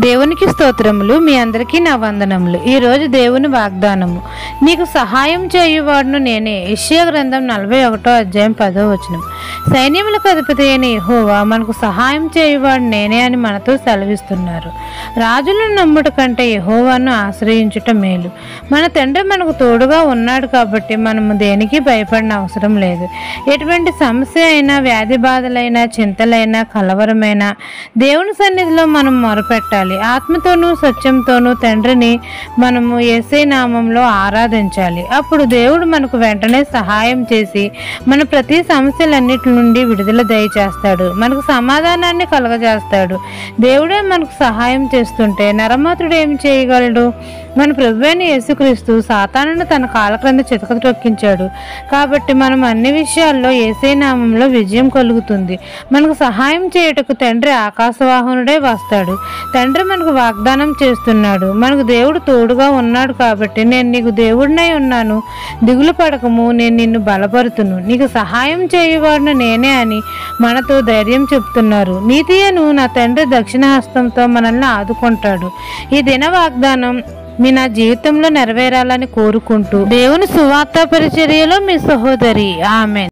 దేవునికి స్తోత్రములు. మీ అందరికీ నా వందనములు. ఈరోజు దేవుని వాగ్దానము, నీకు సహాయం చేయువాడును నేనే. యెషయా గ్రంథం 41వ అధ్యాయం 10వ వచనం. సైన్యములకు అధిపతి అయిన యెహోవా మనకు సహాయం చేయువాడు నేనే అని మనతో సెలవిస్తున్నారు. రాజులను నమ్ముట కంటే యెహోవాను ఆశ్రయించుట మేలు. మన తండ్రి మనకు తోడుగా ఉన్నాడు కాబట్టి మనము దేనికి భయపడిన అవసరం లేదు. ఎటువంటి సమస్య అయినా, వ్యాధి బాధలైనా, చింతలైనా, కలవరమైనా దేవుని సన్నిధిలో మనం మొరపెట్టాలి. ఆత్మతోనూ సత్యంతోనూ తండ్రిని మనము యేసయ్య నామంలో ఆరాధించాలి. అప్పుడు దేవుడు మనకు వెంటనే సహాయం చేసి మన ప్రతి సమస్యలన్నిటి నుండి విడుదల దయచేస్తాడు. మనకు సమాధానాన్ని కలగజేస్తాడు. దేవుడే మనకు సహాయం చేస్తుంటే నరమాత్రుడు ఏమి చేయగలడు? మన ప్రభువైన యేసుక్రీస్తు సాతానును తన కాళ్ళ క్రింద చితక త్రొక్కించాడు. కాబట్టి మనం అన్ని విషయాల్లో యేసయ్య నామంలో విజయం కలుగుతుంది. మనకు సహాయం చేయుటకు తండ్రి ఆకాశవాహనుడే వస్తాడు. తండ్రి మనకు వాగ్దానం చేస్తున్నాడు. మనకు దేవుడు తోడుగా ఉన్నాడు కాబట్టి, నేను నీకు దేవుడినై ఉన్నాను, దిగులు పడకము, నేను నిన్ను బలపరుతును, నీకు సహాయం చేయువాడును నేనే అని మనతో ధైర్యం చెప్తున్నారు. నీతియను నా తండ్రి దక్షిణ హస్తంతో మనల్ని ఆదుకుంటాడు. ఈ దిన వాగ్దానం నా జీవితంలో నెరవేరాలని కోరుకుంటూ దేవుని సువార్త పరిచర్యలో మీ సహోదరి. ఆమెన్.